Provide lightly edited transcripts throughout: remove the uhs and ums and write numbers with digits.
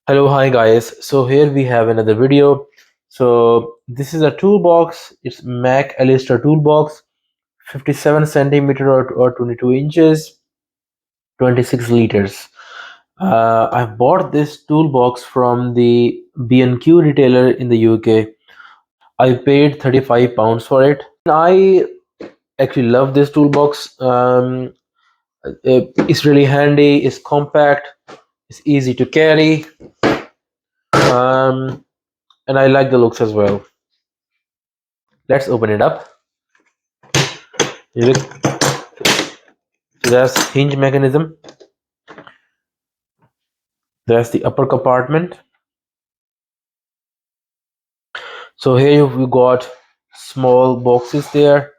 Hello, hi guys. So here we have another video. So this is a toolbox. It's Mac Allister toolbox, 57 centimeter or 22 inches, 26 liters. I've bought this toolbox from the B&Q retailer in the UK. I paid £35 for it. I actually love this toolbox. It's really handy. It's compact. It's easy to carry. Um, and I like the looks as well. Let's open it up. You look, so there's hinge mechanism. There's the upper compartment. So here we got small boxes there.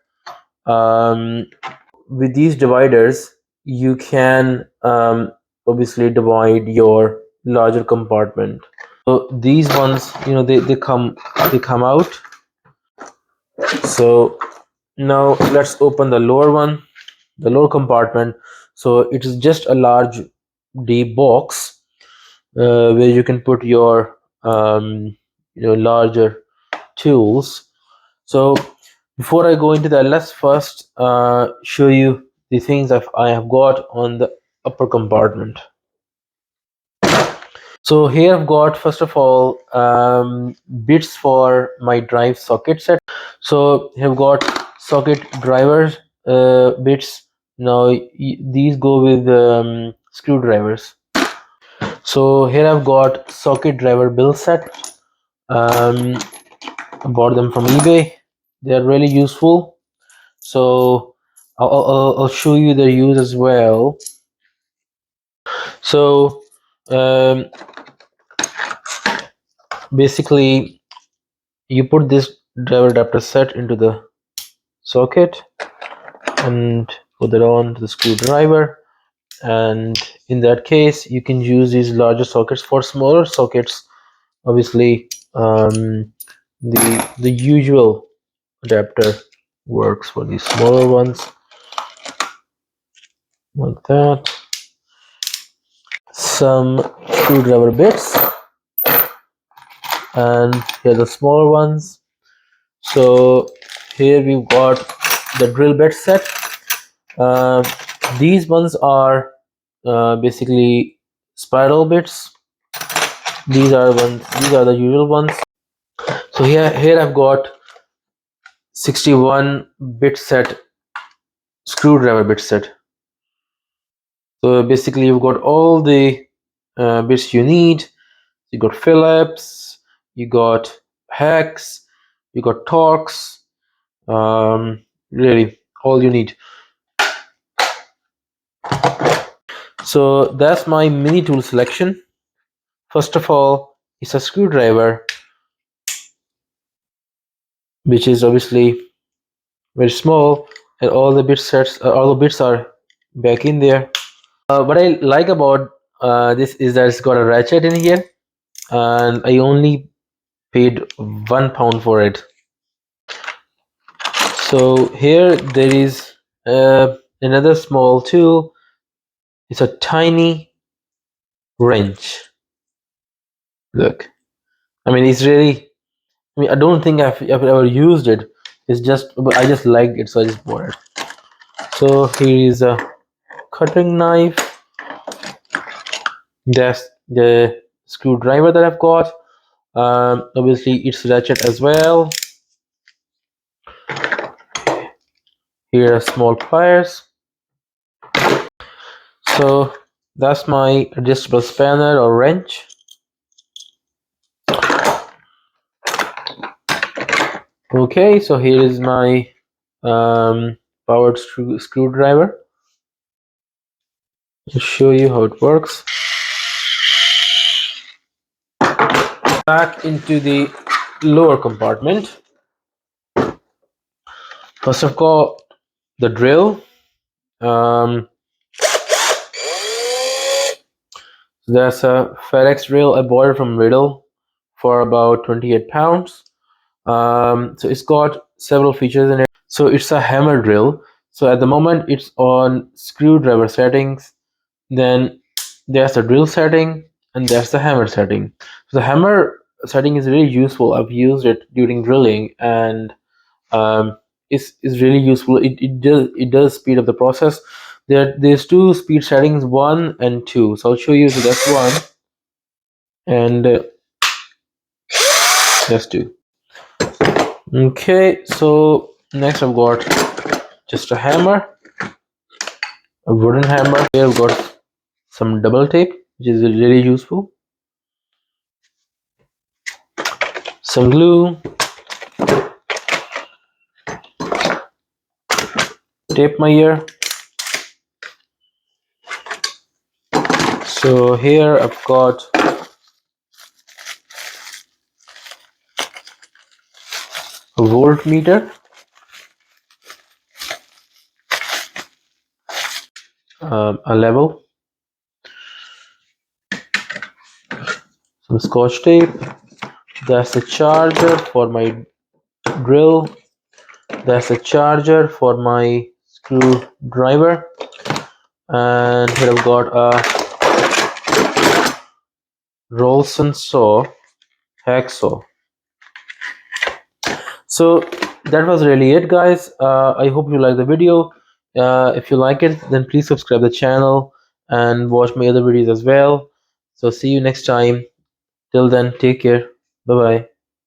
With these dividers, you can obviously divide your larger compartment. So these ones, they come out. So now let's open the lower one, the lower compartment. So it is just a large deep box where you can put your larger tools. So before I go into that, let's first show you the things that I have got on the upper compartment. So here I've got, first of all, bits for my drive socket set. So I've got socket driver bits. Now these go with screwdrivers. So here I've got socket driver bill set. I bought them from eBay. They are really useful. So I'll show you their use as well. So basically, you put this driver adapter set into the socket and put it on to the screwdriver. And in that case, you can use these larger sockets. For smaller sockets, obviously, the usual adapter works. For these smaller ones, like that. Some screwdriver bits, and here are the smaller ones. So here we've got the drill bit set. These ones are basically spiral bits. These are the usual ones. So here I've got 61 bit set screwdriver bit set. So basically you've got all the bits you need. You got Phillips, you got hex, you got Torx, really all you need. So that's my mini tool selection. First of all, it's a screwdriver, which is obviously very small, and all the bits are back in there. What I like about this is that it's got a ratchet in here, and I only paid £1 for it. So here there is another small tool. It's a tiny wrench. Look, I mean, it's really. I mean, I don't think I've ever used it. It's just, but I just liked it, so I just bought it. So here is a cutting knife. That's the screwdriver that I've got. Obviously, it's ratchet as well. Here are small pliers. So that's my adjustable spanner or wrench. Okay, so here is my powered screwdriver. I'll show you how it works. Back into the lower compartment. First of all, the drill. There's a FedEx drill. I bought it from Riddle for about £28. So it's got several features in it. So it's a hammer drill. So at the moment it's on screwdriver settings. Then there's a drill setting, and that's the hammer setting. So the hammer setting is really useful. I've used it during drilling, and is really useful. It does speed up the process. There's two speed settings, 1 and 2. So I'll show you. So that's 1, and that's 2. Okay, so next I've got just a hammer, a wooden hammer. Here I've got some double tape, which is really useful. Some glue, tape my ear. So here I've got a voltmeter, a level, some scotch tape. That's the charger for my drill. That's the charger for my screwdriver. And here I've got a Rolson saw, hacksaw. So that was really it, guys. I hope you like the video. If you like it, then please subscribe the channel and watch my other videos as well. So see you next time. Till then, take care. Bye bye.